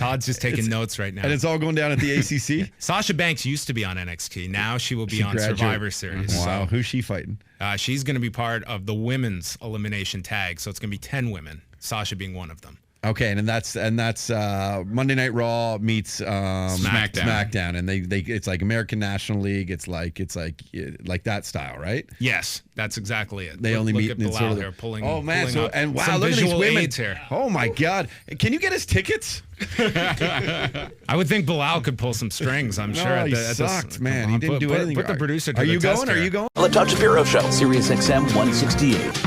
Todd's just taking notes right now. And it's all going down at the ACC? Sasha Banks used to be on NXT. Now she will be on Survivor Series. Wow. So, Who's she fighting? she's going to be part of the women's elimination tag. So it's going to be 10 women, Sasha being one of them. Okay, and that's Monday Night Raw meets SmackDown, and they it's like American National League. It's like that style, right? Yes, that's exactly it. They only meet in Bilal sort of here pulling. Oh man! Pulling And wow, look at these women here. Oh my God! Can you get us tickets? I would think Bilal could pull some strings. I'm sure. He sucked, man. He didn't do anything. Put the producer to Are the you test going? here. Are you going? The Todd Shapiro Show, SiriusXM 168.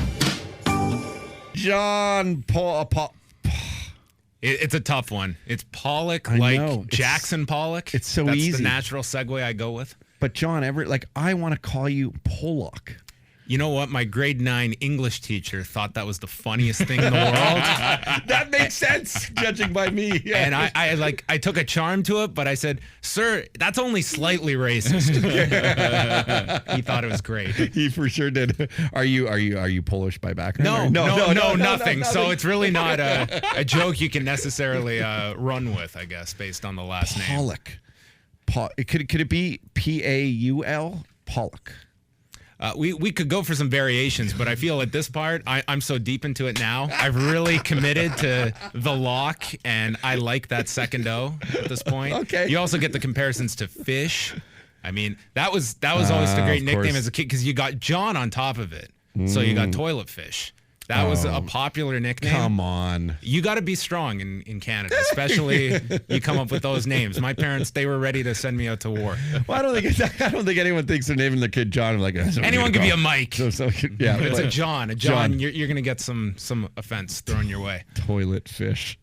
John Paul. It's a tough one. It's Pollock, Jackson Pollock. It's so That's easy. That's the natural segue I go with. But John, I want to call you Pollock. You know what? My grade 9 English teacher thought that was the funniest thing in the world. That makes sense, judging by me. Yeah. And I took a charm to it, but I said, "Sir, that's only slightly racist." He thought it was great. He for sure did. Are you Polish by background? No, nothing. So it's really not a joke you can necessarily run with, I guess, based on the last name. Pollock. Could it be Paul? Pollock. We could go for some variations, but I feel at this part, I'm so deep into it now. I've really committed to the lock, and I like that second O at this point. Okay. You also get the comparisons to fish. I mean, that was always the great nickname as a kid because you got John on top of it. So you got toilet fish. That was a popular nickname. Come on. You got to be strong in Canada, especially you come up with those names. My parents, they were ready to send me out to war. Well, I don't think anyone thinks they're naming their kid John. Like anyone could be a Mike. Yeah, it's a John. John. You're going to get some offense thrown your way. Toilet fish.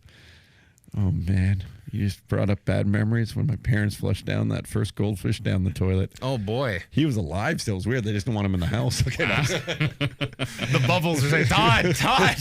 Oh man. You just brought up bad memories when my parents flushed down that first goldfish down the toilet. Oh, boy. He was alive still. It was weird. They just didn't want him in the house. Okay, the bubbles were saying, Todd.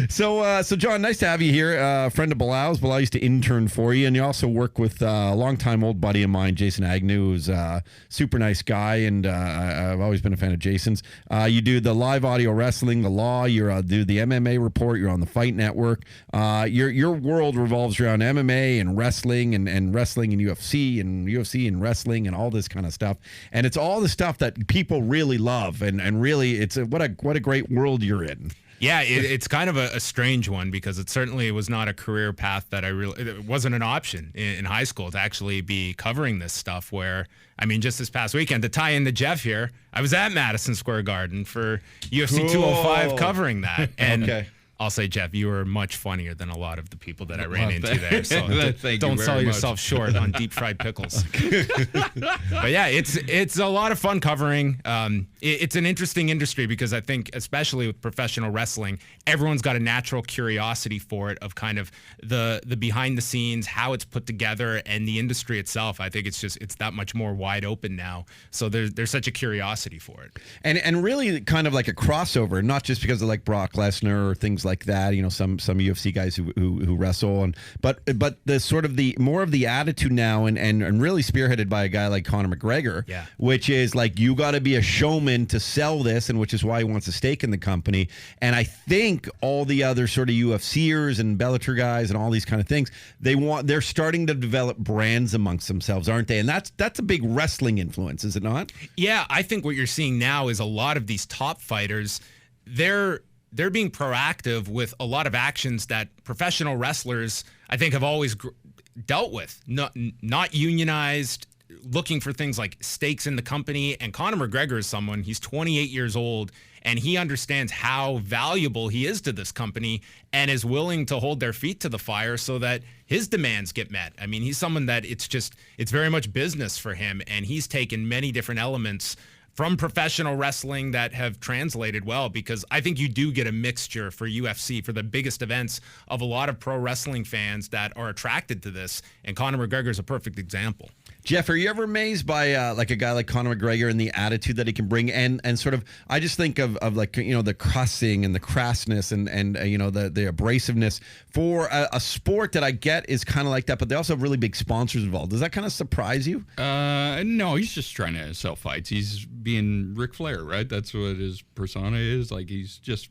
So John, nice to have you here. Friend of Bilal's. Bilal used to intern for you, and you also work with a longtime old buddy of mine, Jason Agnew, who's a super nice guy, and I've always been a fan of Jason's. You do the live audio wrestling, the law. You do the MMA report. You're on the Fight Network. Your world revolves around MMA and wrestling and wrestling and UFC and wrestling and all this kind of stuff. And it's all the stuff that people really love. And really, it's what a great world you're in. Yeah, it's kind of a strange one because it certainly was not a career path that it wasn't an option in high school to actually be covering this stuff where, I mean, just this past weekend, to tie in to Jeff here, I was at Madison Square Garden for UFC 205 covering that. And okay. I'll say, Jeff, you were much funnier than a lot of the people that I ran into there. So don't sell much. yourself short on deep fried pickles. But yeah, it's a lot of fun covering. It's an interesting industry because I think, especially with professional wrestling, everyone's got a natural curiosity for it of kind of the behind the scenes, how it's put together, and the industry itself. I think it's that much more wide open now. So there's such a curiosity for it. And really kind of like a crossover, not just because of like Brock Lesnar or things like that, some UFC guys who wrestle, but the sort of the more of the attitude now and really spearheaded by a guy like Conor McGregor, yeah. Which is like, you got to be a showman to sell this, and which is why he wants a stake in the company. And I think all the other sort of UFCers and Bellator guys and all these kind of things, they're starting to develop brands amongst themselves, aren't they? And that's a big wrestling influence, is it not? Yeah, I think what you're seeing now is a lot of these top fighters, they're being proactive with a lot of actions that professional wrestlers, I think, have always dealt with. Not unionized, looking for things like stakes in the company. And Conor McGregor is someone, he's 28 years old, and he understands how valuable he is to this company and is willing to hold their feet to the fire so that his demands get met. I mean, he's someone that it's very much business for him, and he's taken many different elements from professional wrestling that have translated well, because I think you do get a mixture for UFC, for the biggest events, of a lot of pro wrestling fans that are attracted to this, and Conor McGregor is a perfect example. Jeff, are you ever amazed by like a guy like Conor McGregor and the attitude that he can bring, and sort of, I just think of like, the cussing and the crassness and the abrasiveness for a sport that I get is kind of like that, but they also have really big sponsors involved. Does that kind of surprise you? No, he's just trying to sell fights. He's being Ric Flair, right? That's what his persona is. Like, he's just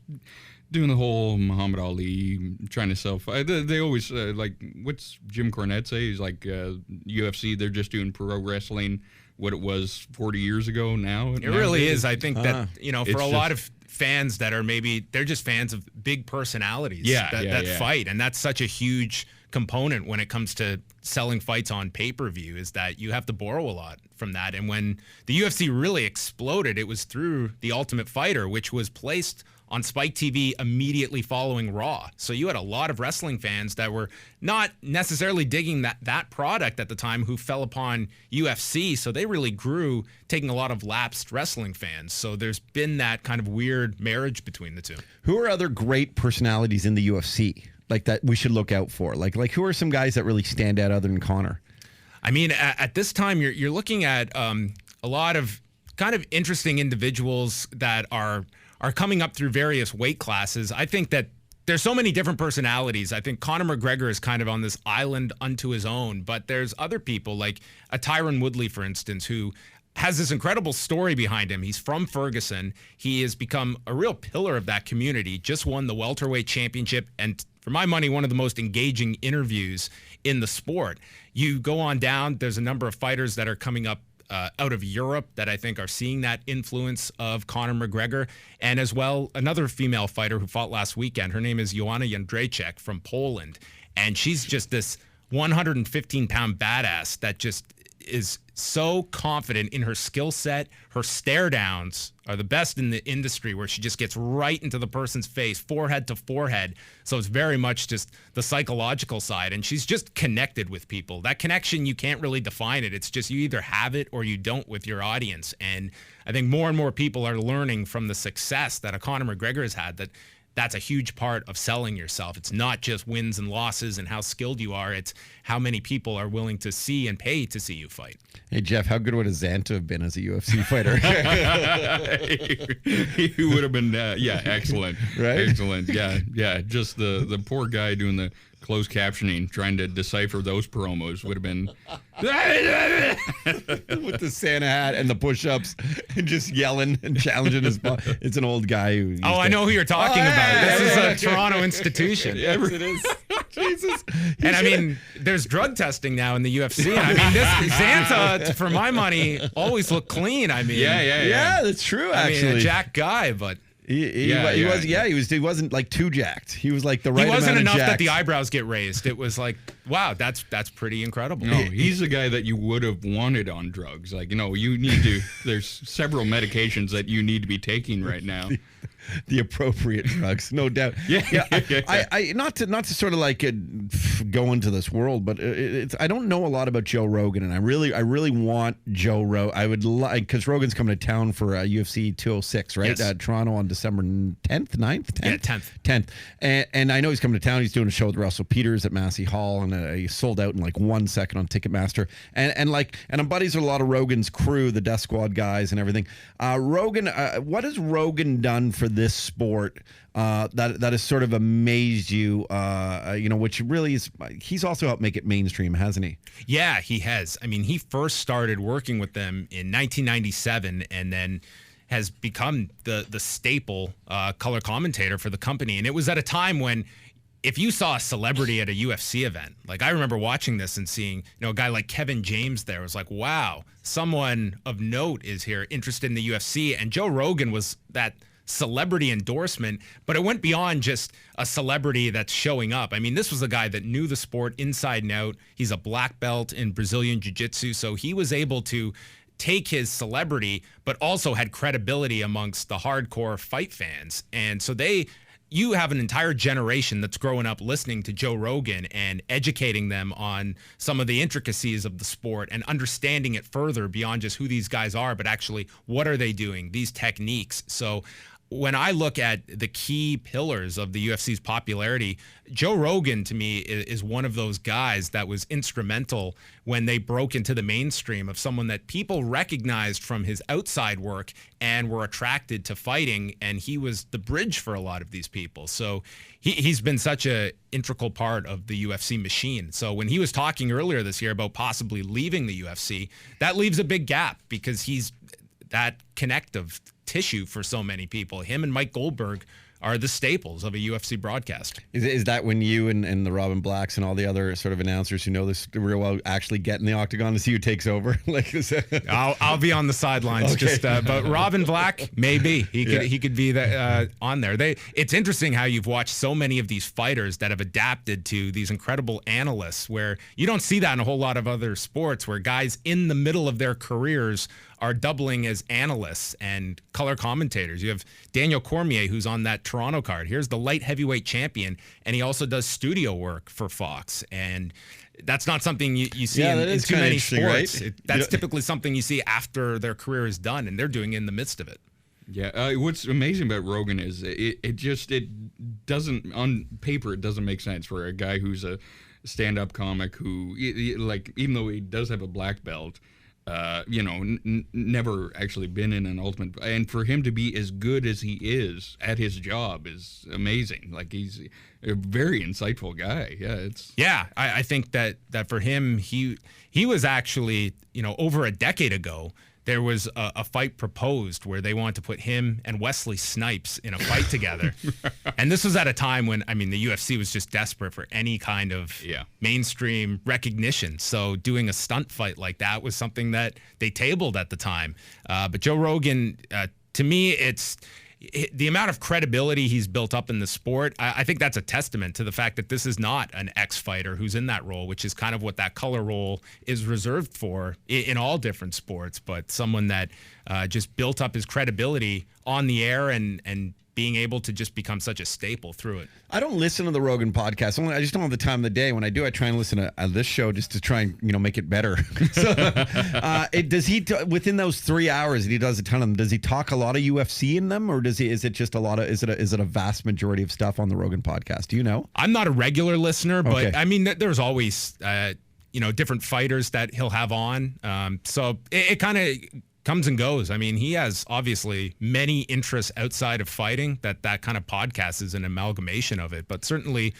doing the whole Muhammad Ali trying to sell fight. They always like, what's Jim Cornette say? He's like, UFC, they're just doing pro wrestling what it was 40 years ago now. It really is. I think that, for a lot of fans that are they're just fans of big personalities that fight. And that's such a huge component when it comes to selling fights on pay-per-view, is that you have to borrow a lot from that. And when the UFC really exploded, it was through The Ultimate Fighter, which was placed on Spike TV immediately following Raw. So you had a lot of wrestling fans that were not necessarily digging that product at the time who fell upon UFC. So they really grew, taking a lot of lapsed wrestling fans. So there's been that kind of weird marriage between the two. Who are other great personalities in the UFC like that we should look out for? Like who are some guys that really stand out other than Conor? I mean, at this time, you're looking at a lot of kind of interesting individuals that are coming up through various weight classes. I think that there's so many different personalities. I think Conor McGregor is kind of on this island unto his own, but there's other people like a Tyron Woodley, for instance, who has this incredible story behind him. He's from Ferguson. He has become a real pillar of that community, just won the welterweight championship, and for my money, one of the most engaging interviews in the sport. You go on down, there's a number of fighters that are coming up out of Europe that I think are seeing that influence of Conor McGregor, and as well another female fighter who fought last weekend. Her name is Joanna Jędrzejczyk from Poland, and she's just this 115-pound badass that just is so confident in her skill set. Her stare downs are the best in the industry, where she just gets right into the person's face, forehead to forehead. So it's very much just the psychological side, and she's just connected with people. That connection, you can't really define it. It's just you either have it or you don't with your audience. And I think more and more people are learning from the success that a Conor McGregor has had that that's a huge part of selling yourself. It's not just wins and losses and how skilled you are. It's how many people are willing to see and pay to see you fight. Hey, Jeff, how good would a Xanta have been as a UFC fighter? He would have been, excellent. Right? Excellent. Yeah. Just the poor guy doing the closed captioning, trying to decipher those promos would have been with the Santa hat and the push-ups and just yelling and challenging his boss. It's an old guy who I know who you're talking about. This is a Toronto institution. Yes, it is. Jesus. And I mean, there's drug testing now in the UFC. I mean, this Xanta, for my money, always looked clean. I mean, yeah, that's true. Actually, I mean, a jacked guy, but he wasn't like too jacked. He was like the right. He wasn't amount of enough jacked. that the eyebrows get raised. It was like, wow, that's pretty incredible. No, he's the guy that you would have wanted on drugs. Like, you need to. There's several medications that you need to be taking right now. The appropriate drugs, no doubt. I not to sort of like go into this world, but I don't know a lot about Joe Rogan, and I really want Joe Rogan. I would like, because Rogan's coming to town for UFC 206, right? Yes. Toronto on December 10th, 9th, 10th? Yeah, 10th. And I know he's coming to town. He's doing a show with Russell Peters at Massey Hall, and he sold out in like 1 second on Ticketmaster. And I'm buddies with a lot of Rogan's crew, the Death Squad guys and everything. Rogan, what has Rogan done for this sport that has sort of amazed you, which really is, he's also helped make it mainstream, hasn't he? Yeah, he has. I mean, he first started working with them in 1997 and then has become the staple color commentator for the company. And it was at a time when if you saw a celebrity at a UFC event, like I remember watching this and seeing, a guy like Kevin James there, was like, wow, someone of note is here interested in the UFC. And Joe Rogan was that celebrity endorsement, but it went beyond just a celebrity that's showing up. I mean, this was a guy that knew the sport inside and out. He's a black belt in Brazilian Jiu-Jitsu, so he was able to take his celebrity, but also had credibility amongst the hardcore fight fans. And so you have an entire generation that's growing up listening to Joe Rogan and educating them on some of the intricacies of the sport and understanding it further beyond just who these guys are, but actually what are they doing, these techniques. So when I look at the key pillars of the UFC's popularity, Joe Rogan, to me, is one of those guys that was instrumental when they broke into the mainstream, of someone that people recognized from his outside work and were attracted to fighting, and he was the bridge for a lot of these people. So he's been such an integral part of the UFC machine. So when he was talking earlier this year about possibly leaving the UFC, that leaves a big gap, because he's that connective tissue for so many people. Him and Mike Goldberg are the staples of a UFC broadcast. Is that when you and the Robin Blacks and all the other sort of announcers who know this real well actually get in the octagon to see who takes over? Like, I'll be on the sidelines. Okay. But Robin Black, maybe he could be on there. It's interesting how you've watched so many of these fighters that have adapted to these incredible analysts, where you don't see that in a whole lot of other sports, where guys in the middle of their careers are doubling as analysts and color commentators. You have Daniel Cormier, who's on that Toronto card. Here's the light heavyweight champion, and he also does studio work for Fox. And that's not something you see in too many sports. Right? That's typically something you see after their career is done, and they're doing it in the midst of it. Yeah, what's amazing about Rogan is it doesn't, on paper, it doesn't make sense for a guy who's a stand-up comic who, like, even though he does have a black belt, never actually been in an Ultimate, and for him to be as good as he is at his job is amazing. Like, he's a very insightful guy. I think that for him, he was actually, over a decade ago, there was a fight proposed where they wanted to put him and Wesley Snipes in a fight together. And this was at a time when, the UFC was just desperate for any kind of mainstream recognition. So doing a stunt fight like that was something that they tabled at the time. But Joe Rogan, to me, it's the amount of credibility he's built up in the sport. I think that's a testament to the fact that this is not an ex-fighter who's in that role, which is kind of what that color role is reserved for in all different sports, but someone that just built up his credibility on the air and being able to just become such a staple through it. I don't listen to the Rogan podcast. I just don't have the time of the day. When I do, I try and listen to this show just to try and make it better. So, does he within those 3 hours, and he does a ton of them, does he talk a lot of UFC in them, or is it just a lot of, is it a vast majority of stuff on the Rogan podcast? Do you know? I'm not a regular listener, but Okay. There's always different fighters that he'll have on. So it kind of comes and goes. He has obviously many interests outside of fighting that kind of podcast is an amalgamation of it. But certainly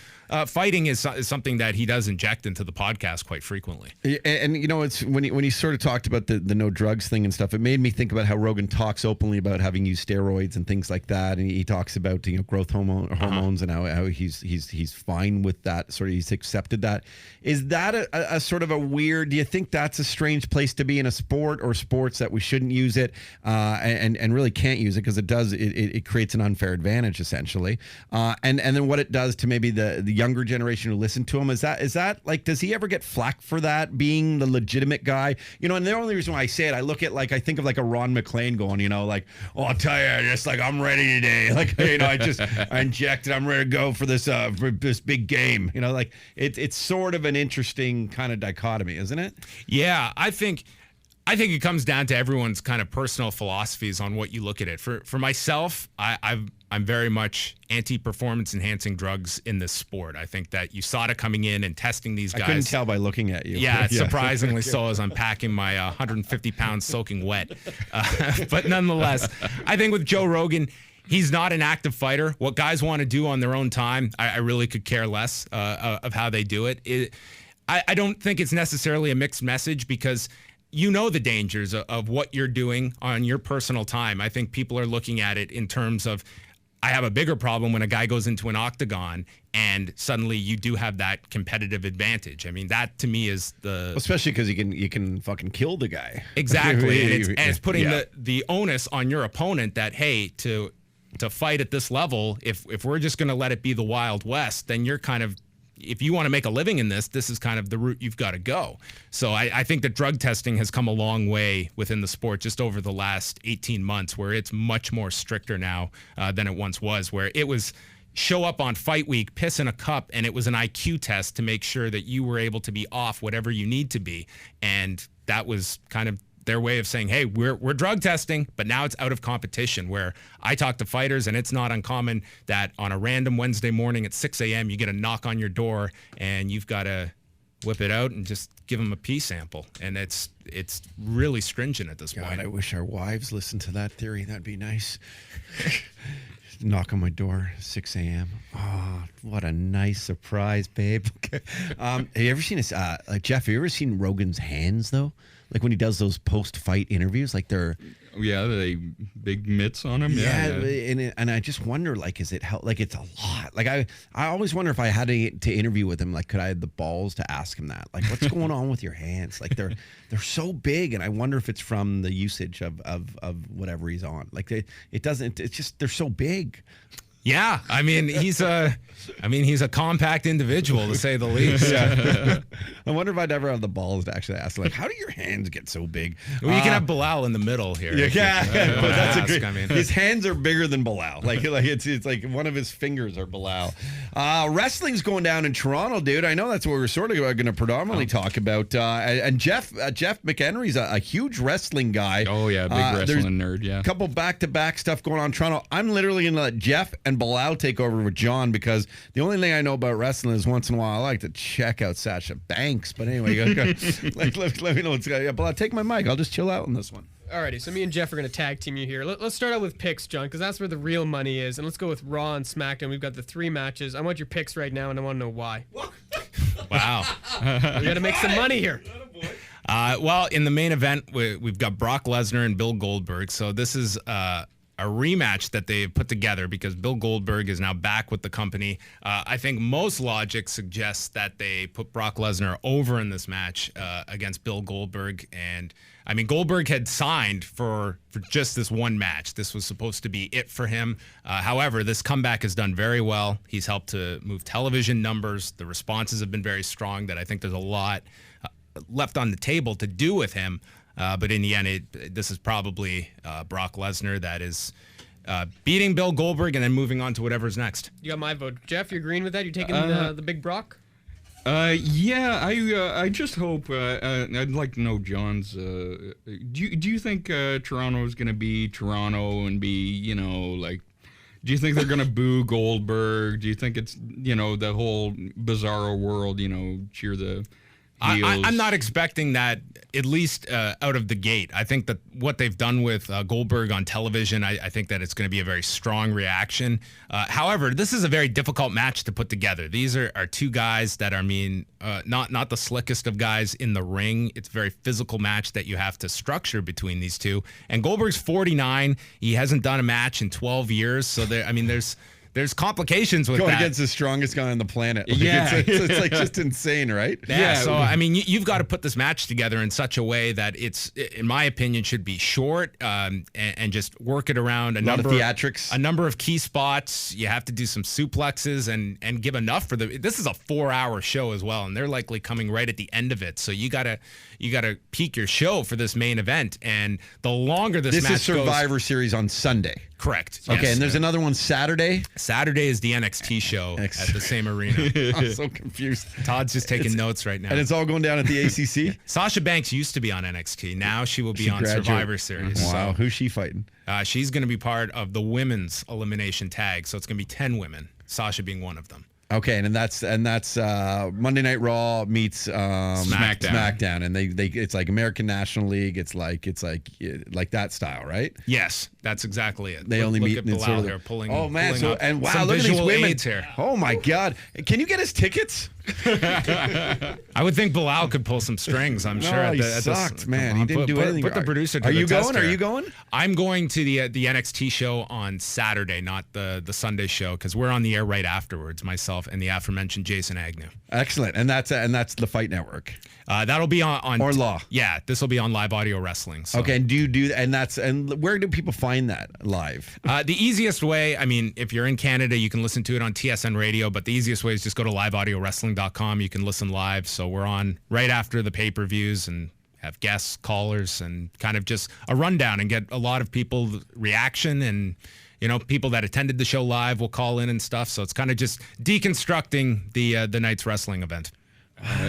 fighting is something that he does inject into the podcast quite frequently. And it's when he sort of talked about the no drugs thing and stuff, it made me think about how Rogan talks openly about having used steroids and things like that. And he talks about growth hormones and how he's fine with that. Sort of, he's accepted that. Is that a sort of a weird? Do you think that's a strange place to be in a sport, or sports that we shouldn't use it and really can't use it because it creates an unfair advantage essentially, and then what it does to maybe the younger generation who listen to him, is that like, does he ever get flack for that, being the legitimate guy? And the only reason why I say it, I think of like a Ron McClain going, I'll tell you, just like, I'm ready today, like, I injected, I'm ready to go for this big game, like it's sort of an interesting kind of dichotomy, isn't it? Yeah, I think it comes down to everyone's kind of personal philosophies on what you look at it. For myself, I'm very much anti-performance enhancing drugs in this sport. I think that USADA coming in and testing these guys. I couldn't tell by looking at you. Yeah, surprisingly so, as I'm packing my 150 pounds soaking wet. But nonetheless, I think with Joe Rogan, he's not an active fighter. What guys want to do on their own time, I really could care less of how they do it. I don't think it's necessarily a mixed message, because the dangers of what you're doing on your personal time. I think people are looking at it in terms of, I have a bigger problem when a guy goes into an octagon and suddenly you do have that competitive advantage. That to me is especially because you can fucking kill the guy. Exactly. and it's putting the onus on your opponent that, hey, to fight at this level, if we're just going to let it be the Wild West, then you're kind of, if you want to make a living in this is kind of the route you've got to go. So I think that drug testing has come a long way within the sport just over the last 18 months, where it's much more stricter now than it once was, where it was show up on fight week, piss in a cup, and it was an IQ test to make sure that you were able to be off whatever you need to be. And that was kind of their way of saying, hey, we're drug testing, but now it's out of competition, where I talk to fighters, and it's not uncommon that on a random Wednesday morning at 6 a.m., you get a knock on your door and you've got to whip it out and just give them a pee sample. And it's really stringent at this point. I wish our wives listened to that theory. That'd be nice. Knock on my door, 6 a.m. Oh, what a nice surprise, babe. Have you ever seen this? Jeff, have you ever seen Rogan's hands, though? Like when he does those post-fight interviews, like they're Yeah, they big mitts on him. Yeah, Yeah. and I just wonder, like, is it like it's a lot? Like I always wonder if I had to interview with him, like, could I have the balls to ask him that? Like, what's going on with your hands? Like they're so big, and I wonder if it's from the usage of whatever he's on. Like it doesn't. It's just they're so big. Yeah, I mean he's a compact individual to say the least. Yeah. I wonder if I'd ever have the balls to actually ask, like, how do your hands get so big? Well, you can have Bilal in the middle here. Yeah, but that's a great. I mean, his hands are bigger than Bilal. Like it's like one of his fingers are Bilal. Wrestling's going down in Toronto, dude. I know that's what we're sort of going to predominantly talk about. And Jeff McEnery's a huge wrestling guy. Oh yeah, big wrestling nerd. Yeah, a couple back-to-back stuff going on in Toronto. I'm literally going to let Jeff and Bilal take over with John because the only thing I know about wrestling is once in a while I like to check out Sasha Banks. But anyway, let me know what's going on. Bilal, take my mic. I'll just chill out on this one. Alrighty, so me and Jeff are going to tag team you here. Let's start out with picks, John, because that's where the real money is. And let's go with Raw and SmackDown. We've got the 3 matches. I want your picks right now, and I want to know why. wow. We got to make some money here. Well, in the main event, we've got Brock Lesnar and Bill Goldberg. So this is a rematch that they've put together because Bill Goldberg is now back with the company. I think most logic suggests that they put Brock Lesnar over in this match against Bill Goldberg. And I mean, Goldberg had signed for just this one match. This was supposed to be it for him. However, this comeback has done very well. He's helped to move television numbers. The responses have been very strong that I think there's a lot left on the table to do with him. But in the end, this is probably Brock Lesnar that is beating Bill Goldberg and then moving on to whatever's next. You got my vote. Jeff, you agreeing with that? You taking the big Brock? Yeah, I just hope. I'd like to know John's. Do you think Toronto's going to be Toronto and be, like? Do you think they're going to boo Goldberg? Do you think it's, the whole bizarro world, cheer the I'm not expecting that, at least out of the gate. I think that what they've done with Goldberg on television, I think that it's going to be a very strong reaction. However, this is a very difficult match to put together. These are two guys that are, not the slickest of guys in the ring. It's a very physical match that you have to structure between these two. And Goldberg's 49. He hasn't done a match in 12 years. So there's complications with going that. against the strongest guy on the planet. Like, yeah. it's like just insane, right? Yeah. So you've got to put this match together in such a way that it's, in my opinion, should be short and just work it around a number of theatrics, a number of key spots. You have to do some suplexes and give enough for this is a 4-hour show as well, and they're likely coming right at the end of it. So you gotta peak your show for this main event, and the longer this match is Survivor goes, Series on Sunday. Correct. Okay, yes. and there's another one Saturday. Saturday is the NXT show at the same arena. I'm so confused. Todd's just taking notes right now. And it's all going down at the ACC? Sasha Banks used to be on NXT. Now she will be on Survivor Series. Wow. So, who's she fighting? she's going to be part of the women's elimination tag. So it's going to be 10 women, Sasha being one of them. Okay, and that's Monday Night Raw meets SmackDown, and they it's like American National League. It's like that style, right? Yes, that's exactly it. They only meet at in Bilal sort of here pulling. Oh man! Pulling So wow, some look at these visual women aids here. Oh my God! Can you get us tickets? I would think Bilal could pull some strings. I'm sure. He sucked, man. He didn't do anything. Put the producer to Are the you test going? here. Are you going? I'm going to the NXT show on Saturday, not the Sunday show, because we're on the air right afterwards. Myself and the aforementioned Jason Agnew. Excellent, and that's the Fight Network. That'll be on or Law. Yeah, this will be on Live Audio Wrestling. So. Okay, and and where do people find that live? The easiest way, if you're in Canada, you can listen to it on TSN Radio, but the easiest way is just go to liveaudiowrestling.com. You can listen live. So we're on right after the pay-per-views and have guests, callers, and kind of just a rundown and get a lot of people reaction, and people that attended the show live will call in and stuff. So it's kind of just deconstructing the night's wrestling event.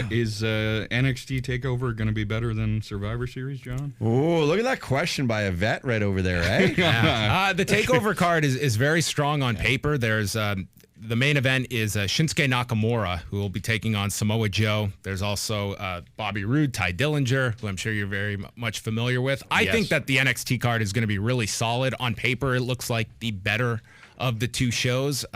Is NXT TakeOver going to be better than Survivor Series, John? Oh, look at that question by a vet right over there, eh? Yeah. The TakeOver card is very strong on paper. There's the main event is Shinsuke Nakamura, who will be taking on Samoa Joe. There's also Bobby Roode, Ty Dillinger, who I'm sure you're very much familiar with. I think that the NXT card is going to be really solid. On paper, it looks like the better of the two shows.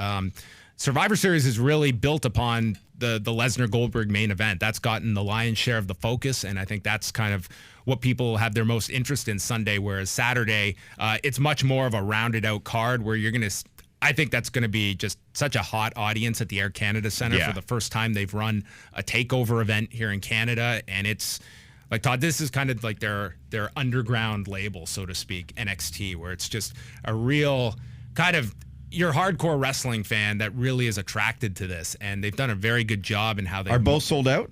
Survivor Series is really built upon the Lesnar Goldberg main event. That's gotten the lion's share of the focus, and I think that's kind of what people have their most interest in Sunday, whereas Saturday, it's much more of a rounded out card where you're going to, I think that's going to be just such a hot audience at the Air Canada Centre for the first time they've run a takeover event here in Canada. And it's like, Todd, this is kind of like their underground label, so to speak, NXT, where it's just a real kind of your hardcore wrestling fan that really is attracted to this. And they've done a very good job in how they Are both sold out?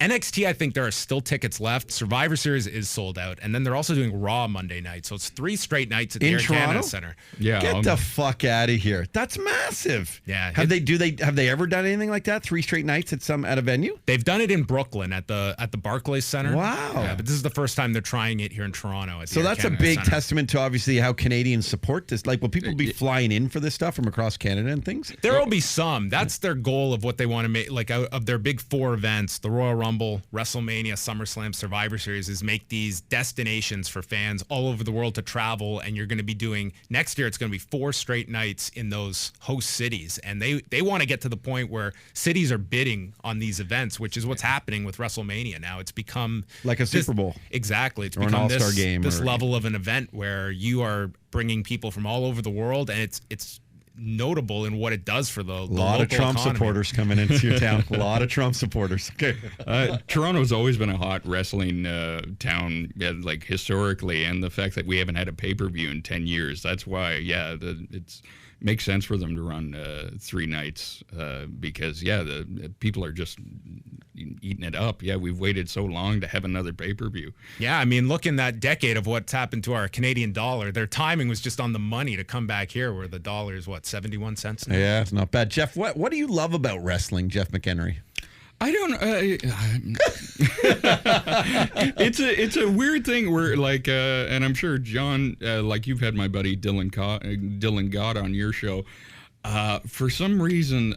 NXT, I think there are still tickets left. Survivor Series is sold out. And then they're also doing Raw Monday night. So it's 3 straight nights at the Air Canada Centre. Yeah. Get the fuck out of here. That's massive. Yeah. Have they ever done anything like that? 3 straight nights at a venue? They've done it in Brooklyn at the Barclays Center. Wow. Yeah, but this is the first time they're trying it here in Toronto. At the So Air that's Canada a big Centre. testament to obviously how Canadians support this. Like, will people be flying in for this stuff from across Canada and things? There will be some. That's their goal of what they want to make. Like, out of their big 4 events, the Royal Rumble, WrestleMania, SummerSlam, Survivor Series, is make these destinations for fans all over the world to travel. And you're going to be doing, next year, it's going to be 4 straight nights in those host cities. And they want to get to the point where cities are bidding on these events, which is what's happening with WrestleMania now. It's become Like a Super Bowl. Exactly. It's Or an become All-Star game this or- level of an event where you are bringing people from all over the world, and it's notable in what it does for the local A lot of Trump economy. supporters coming into your town. A lot of Trump supporters. Okay. Toronto's always been a hot wrestling town, like historically, and the fact that we haven't had a pay-per-view in 10 years, that's why, it's makes sense for them to run 3 nights because, the people are just eating it up. Yeah, we've waited so long to have another pay-per-view. Yeah, I mean, look in that decade of what's happened to our Canadian dollar. Their timing was just on the money to come back here, where the dollar is, 71 cents now? Yeah, it's not bad. Jeff, what do you love about wrestling, Jeff McEnery? I don't. It's a weird thing where, like, and I'm sure John, like, you've had my buddy Dylan Gott on your show. For some reason,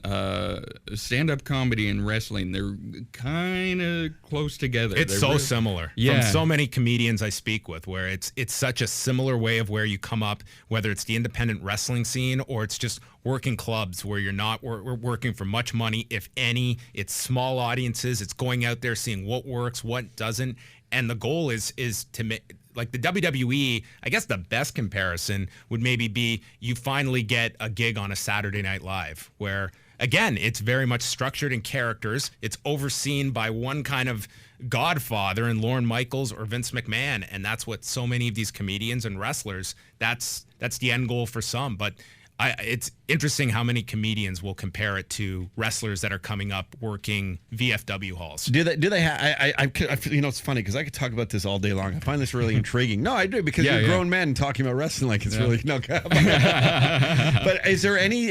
stand-up comedy and wrestling, they're kind of close together. It's They're so really- similar. Yeah. From so many comedians I speak with, where it's such a similar way of where you come up, whether it's the independent wrestling scene or it's just working clubs where you're not we're working for much money, if any. It's small audiences. It's going out there, seeing what works, what doesn't. And the goal is to make, like, the WWE, I guess the best comparison would maybe be you finally get a gig on a Saturday Night Live where, again, it's very much structured in characters. It's overseen by one kind of godfather in Lorne Michaels or Vince McMahon. And that's what so many of these comedians and wrestlers, that's the end goal for some. But it's interesting how many comedians will compare it to wrestlers that are coming up working VFW halls. Do they have? It's funny because I could talk about this all day long. I find this really intriguing. No, I do because you're grown men talking about wrestling like it's really no. But is there any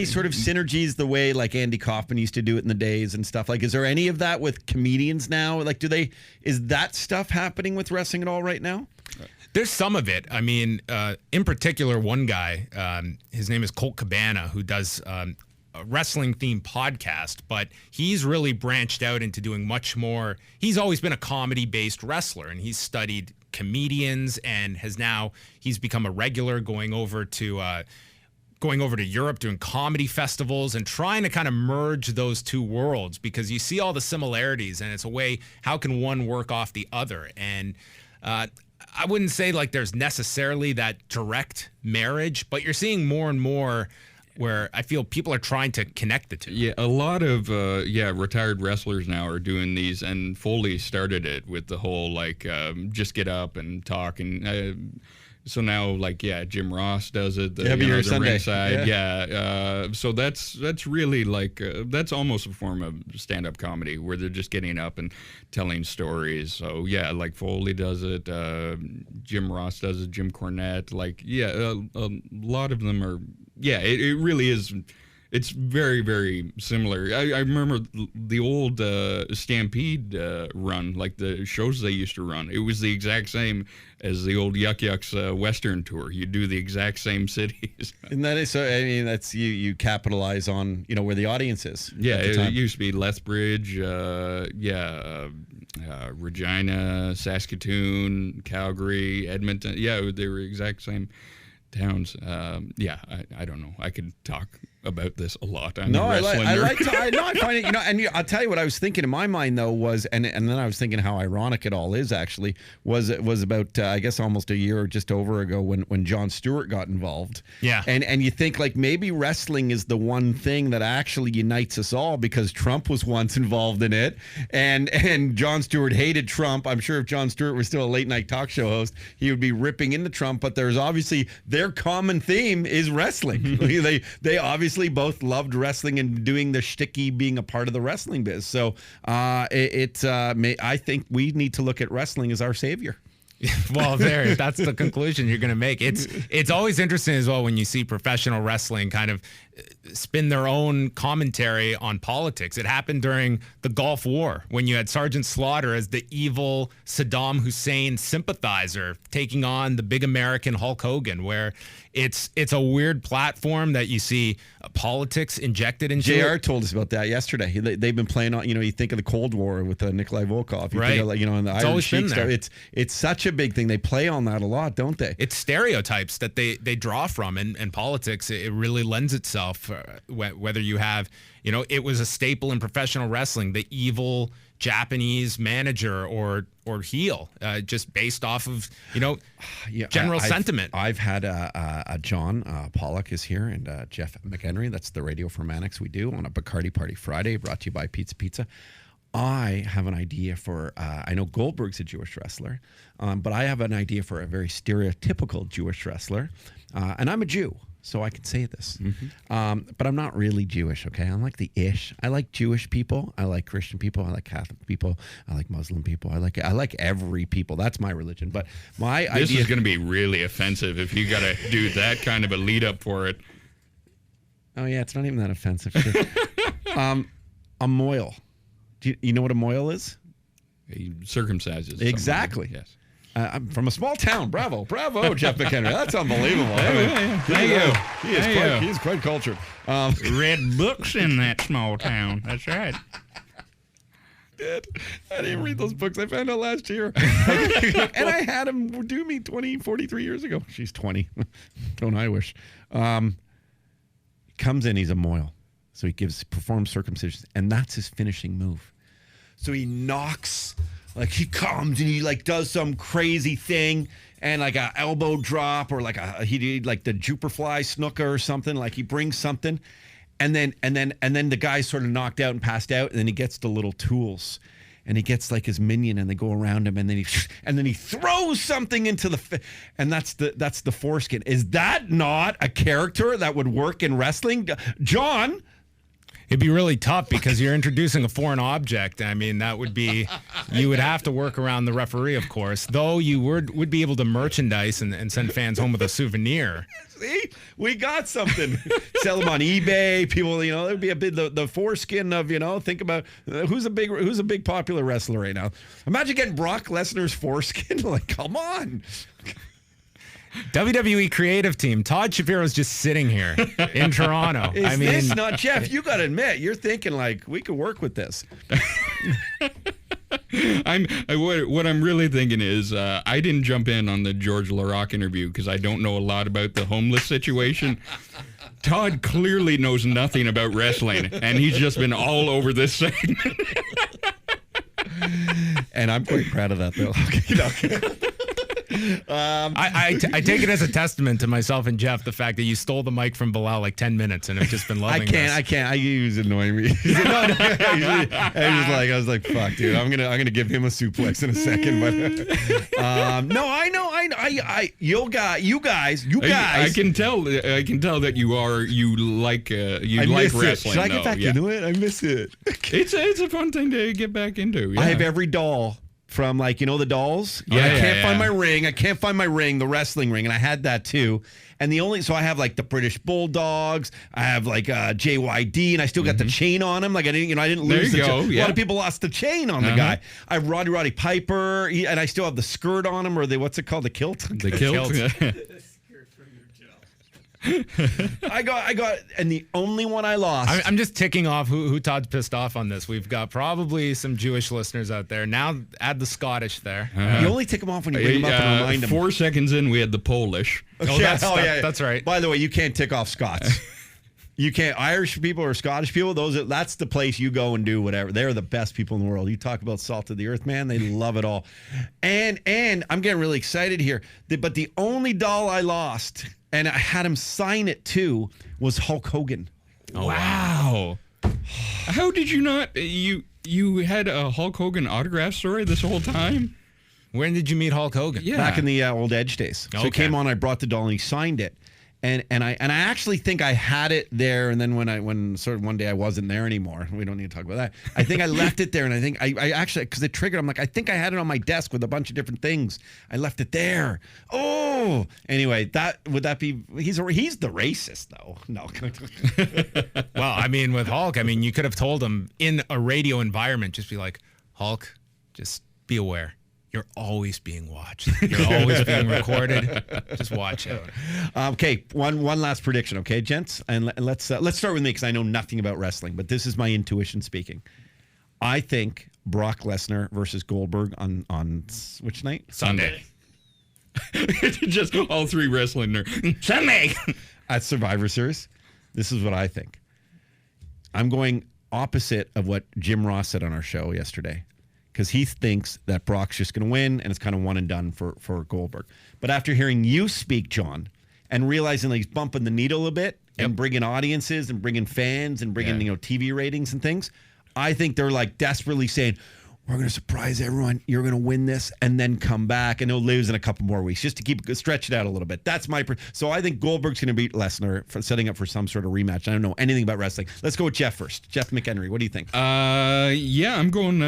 sort of synergies the way like Andy Kaufman used to do it in the days and stuff? Like, is there any of that with comedians now? Like, is that stuff happening with wrestling at all right now? There's some of it. I mean, in particular, one guy, his name is Colt Cabana, who does a wrestling-themed podcast, but he's really branched out into doing much more. He's always been a comedy-based wrestler, and he's studied comedians and he's become a regular going over to Europe, doing comedy festivals and trying to kind of merge those two worlds because you see all the similarities, and it's a way, how can one work off the other? And I wouldn't say like there's necessarily that direct marriage, but you're seeing more and more where I feel people are trying to connect the two. Yeah, a lot of retired wrestlers now are doing these, and Foley started it with the whole like just get up and talk, and so now like Jim Ross does it. The Sunday. Ringside, so that's really like that's almost a form of stand-up comedy where they're just getting up and telling stories. So like Foley does it, Jim Ross does it, Jim Cornette, like a lot of them are. Yeah, it really is. It's very, very similar. I remember the old Stampede run, like the shows they used to run. It was the exact same as the old Yuck Yucks Western tour. You do the exact same cities. And that is so. I mean, that's you capitalize on where the audience is. Yeah, at the it time. used to be Lethbridge, Regina, Saskatoon, Calgary, Edmonton. Yeah, they were exact same towns. I don't know. I could talk about this a lot. I'm No, a I wrestling like nerd. I find it, and I'll tell you what I was thinking in my mind though was, and then I was thinking how ironic it all is actually, was about I guess almost a year or just over ago when Jon Stewart got involved. Yeah. And you think like maybe wrestling is the one thing that actually unites us all, because Trump was once involved in it, and Jon Stewart hated Trump. I'm sure if Jon Stewart was still a late night talk show host, he would be ripping into Trump, but there's obviously their common theme is wrestling. They obviously both loved wrestling and doing the shticky, being a part of the wrestling biz. So I think we need to look at wrestling as our savior. Well, that's the conclusion you're going to make. It's always interesting as well when you see professional wrestling kind of spin their own commentary on politics. It happened during the Gulf War when you had Sergeant Slaughter as the evil Saddam Hussein sympathizer taking on the big American Hulk Hogan, where it's a weird platform that you see politics injected into JR it. told us about that yesterday. They've been playing on, you think of the Cold War with Nikolai Volkov. You Right. think of, like, and the It's Iron always been Sheik stuff. there. It's such a big thing. They play on that a lot, don't they? It's stereotypes that they draw from, and politics, it really lends itself, whether you have, it was a staple in professional wrestling, the evil Japanese manager or heel, just based off of, general sentiment. I've had John Pollock is here, and Jeff McEnery. That's the Radio for Mannix we do on a Bacardi Party Friday, brought to you by Pizza. I have an idea for, I know Goldberg's a Jewish wrestler, but I have an idea for a very stereotypical Jewish wrestler. And I'm a Jew, so I can say this. But I'm not really Jewish, okay? I'm like the ish. I like Jewish people. I like Christian people. I like Catholic people. I like Muslim people. I like every people. That's my religion. But my This idea... is going to be really offensive if you got to do that kind of a lead up for it. Oh, yeah, it's not even that offensive. A moil. Do you know what a moil is? He circumcises someone. Exactly. Yes. I'm from a small town. Bravo, Jeff McEnery. That's unbelievable. He is quite cultured. Read books in that small town. That's right. I didn't read those books. I found out last year. And I had him do me 43 years ago. She's 20. Don't I wish. He comes in, he's a moil. So he performs circumcision, and that's his finishing move. So he knocks, like he comes and he like does some crazy thing, and like a elbow drop, or like he did like the Juperfly snooker or something. Like he brings something, and then the guy's sort of knocked out and passed out, and then he gets the little tools, and he gets like his minion, and they go around him, and then he throws something into and that's the foreskin. Is that not a character that would work in wrestling, John? It'd be really tough because you're introducing a foreign object. I mean, that would be, you would have to work around the referee, of course, though you would be able to merchandise and send fans home with a souvenir. See, we got something. Sell them on eBay. People, there'd be a bit the foreskin of, think about who's a big popular wrestler right now. Imagine getting Brock Lesnar's foreskin. Like, come on. WWE creative team. Todd Shapiro's just sitting here in Toronto. Is this not, Jeff? You got to admit, you're thinking like we could work with this. What I'm really thinking is I didn't jump in on the George LaRock interview because I don't know a lot about the homeless situation. Todd clearly knows nothing about wrestling, and he's just been all over this segment. And I'm quite proud of that, though. Okay. I take it as a testament to myself and Jeff, the fact that you stole the mic from Bilal like 10 minutes and have just been loving this. I can't. He was annoying me. I was like, fuck, dude. I'm gonna give him a suplex in a second. But no, I know. You guys. I can tell that you like wrestling. Should I get back into it? I miss it. It's a fun thing to get back into. Yeah. I have every doll. From the dolls. Yeah, I can't find my ring. I can't find my ring, the wrestling ring, and I had that too. And so I have like the British Bulldogs. I have like JYD, and I still got the chain on him. Like I didn't lose the chain. A lot of people lost the chain on the guy. I have Roddy Piper, and I still have the skirt on him, or what's it called, the kilt? The kilt. I got, and the only one I lost. I'm just ticking off who Todd's pissed off on this. We've got probably some Jewish listeners out there. Now add the Scottish there. You only tick them off when you bring them up and remind them. 4 seconds in, we had the Polish. That's right. By the way, you can't tick off Scots. You can't. Irish people or Scottish people, that's the place you go and do whatever. They're the best people in the world. You talk about salt of the earth, man. They love it all. And I'm getting really excited here. But the only doll I lost, and I had him sign it too, was Hulk Hogan. Oh, wow. How did you not? You had a Hulk Hogan autograph story this whole time? When did you meet Hulk Hogan? Yeah. Back in the old Edge days. So he came on, I brought the doll and he signed it. And I actually think I had it there, and then when sort of one day I wasn't there anymore. We don't need to talk about that. I think I left it there, and I think I actually, because it triggered. I'm like, I think I had it on my desk with a bunch of different things. I left it there. Oh, anyway, would that be? He's the racist though. No. Well, I mean, with Hulk, I mean, you could have told him in a radio environment, just be like, Hulk, just be aware. You're always being watched. You're always being recorded. Just watch out. Okay, one last prediction, okay, gents, and let's start with me because I know nothing about wrestling, but this is my intuition speaking. I think Brock Lesnar versus Goldberg on which night? Sunday. Just all three wrestling nerds. Sunday. At Survivor Series. This is what I think. I'm going opposite of what Jim Ross said on our show yesterday. Because he thinks that Brock's just going to win, and it's kind of one and done for Goldberg. But after hearing you speak, John, and realizing that he's bumping the needle a bit and bringing audiences and bringing fans and bringing TV ratings and things, I think they're like desperately saying, we're going to surprise everyone. You're going to win this and then come back, and he'll lose in a couple more weeks just to stretch it out a little bit. That's so I think Goldberg's going to beat Lesnar for setting up for some sort of rematch. I don't know anything about wrestling. Let's go with Jeff first. Jeff McEnery, what do you think? Yeah, I'm going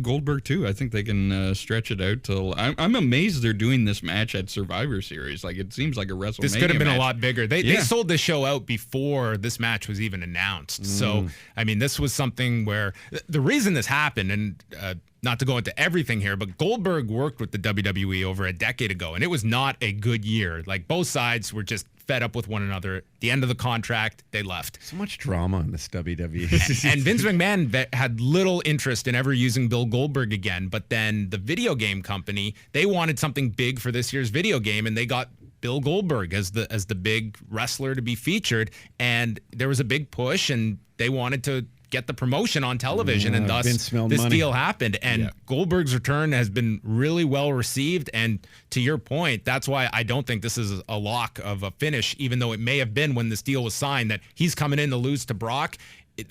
Goldberg too. I think they can stretch it out till. I'm amazed they're doing this match at Survivor Series. Like it seems like a WrestleMania. This could have been match. a lot bigger. They sold the show out before this match was even announced. So I mean, this was something where the reason this happened, and not to go into everything here, but Goldberg worked with the WWE over a decade ago, and it was not a good year. Like both sides were just fed up with one another. At the end of the contract, they left. So much drama in this WWE. And Vince McMahon had little interest in ever using Bill Goldberg again. But then the video game company, they wanted something big for this year's video game, and they got Bill Goldberg as the big wrestler to be featured. And there was a big push, and they wanted to get the promotion on television, and thus this money. deal happened. And Goldberg's return has been really well received. And to your point, that's why I don't think this is a lock of a finish, even though it may have been when this deal was signed that he's coming in to lose to Brock.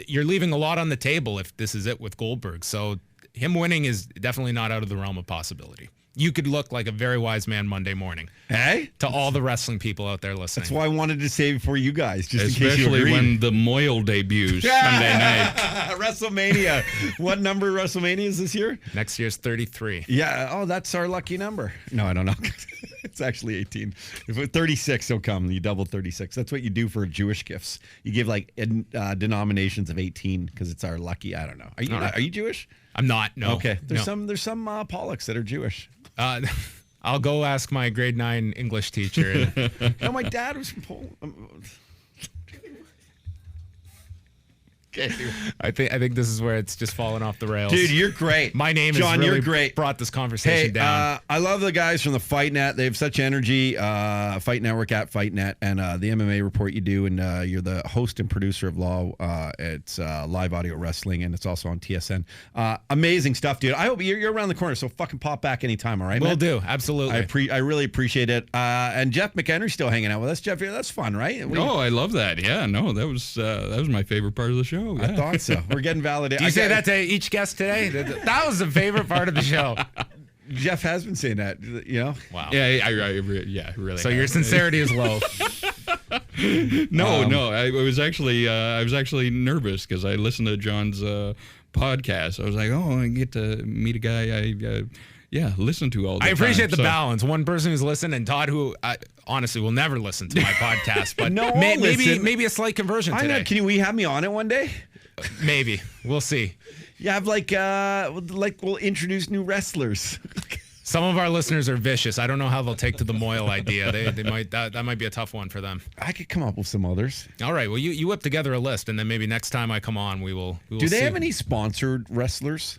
You're leaving a lot on the table if this is it with Goldberg. So him winning is definitely not out of the realm of possibility. You could look like a very wise man Monday morning. Hey? To all the wrestling people out there listening. That's why I wanted to save it for you guys, just Especially in case you agreed. when the Moyle debuts Sunday night. WrestleMania. What number WrestleMania is this year? Next year's 33. Yeah. Oh, that's our lucky number. No, I don't know. It's actually 18. If 36 will come, you double 36. That's what you do for Jewish gifts. You give like denominations of 18 because it's our lucky. I don't know. Are you Jewish? I'm not. No. Okay. There's no. some Pollocks that are Jewish. I'll go ask my grade 9 English teacher. No, my dad was from Poland. Okay. I think this is where it's just falling off the rails. Dude, you're great. My name John, has really you're great. brought this conversation down. I love the guys from the Fight Net. They have such energy. Fight Network at Fight Net, and the MMA report you do, and you're the host and producer of Law. It's live audio wrestling, and it's also on TSN. Amazing stuff, dude. I hope you're around the corner, so fucking pop back anytime, all right, Will man? do. Absolutely. I really appreciate it. And Jeff McEnery's still hanging out with us. Jeff, that's fun, right? Oh, I love that. Yeah, no, that was my favorite part of the show. Yeah. I thought so. We're getting validated. Do you say that to each guest today? That was the favorite part of the show. Jeff has been saying that, you know? Wow. Yeah, I really. So your sincerity is low. No, I was actually nervous because I listened to John's podcast. I was like, oh, I get to meet a guy I listen to all the time. I appreciate the balance. One person who's listened, and Todd, who honestly will never listen to my podcast, but No, maybe a slight conversion today. Can we have me on it one day? Maybe. We'll see. Yeah, we'll introduce new wrestlers. Some of our listeners are vicious. I don't know how they'll take to the Moyle idea. They might that might be a tough one for them. I could come up with some others. All right. Well, you whip together a list, and then maybe next time I come on, we will Do they see. have any sponsored wrestlers?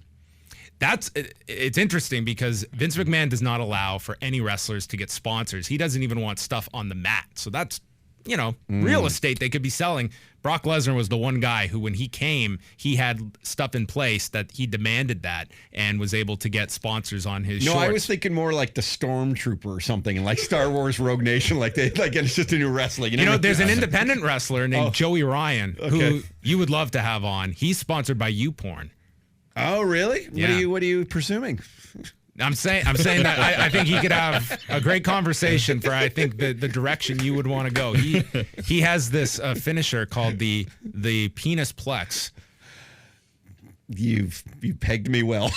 It's interesting because Vince McMahon does not allow for any wrestlers to get sponsors. He doesn't even want stuff on the mat. So that's real estate they could be selling. Brock Lesnar was the one guy who, when he came, he had stuff in place that he demanded that and was able to get sponsors on his shorts. I was thinking more like the Stormtrooper or something, and like Star Wars Rogue Nation, like it's just a new wrestling. There's an independent wrestler named Joey Ryan who you would love to have on. He's sponsored by YouPorn. Oh, really? Yeah. What are you presuming? I'm saying that I think he could have a great conversation for the direction you would want to go. He has this finisher called the penis plex. You pegged me well.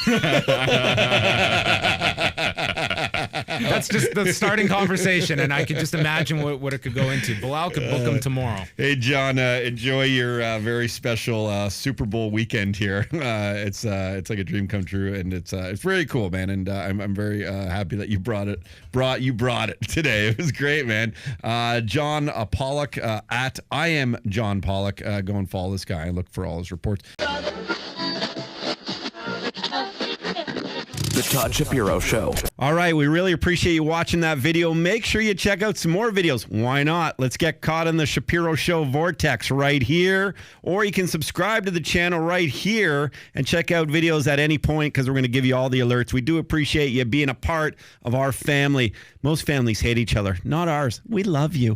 That's just the starting conversation, and I could just imagine what it could go into. Bilal could book him tomorrow. Hey, John, enjoy your very special Super Bowl weekend here. It's like a dream come true, and it's very cool, man. And I'm very happy that you brought it today. It was great, man. John Pollock at I am John Pollock. Go and follow this guy and look for all his reports. The Todd Shapiro Show. All right, we really appreciate you watching that video. Make sure you check out some more videos. Why not? Let's get caught in the Shapiro Show vortex right here. Or you can subscribe to the channel right here and check out videos at any point because we're going to give you all the alerts. We do appreciate you being a part of our family. Most families hate each other, not ours. We love you.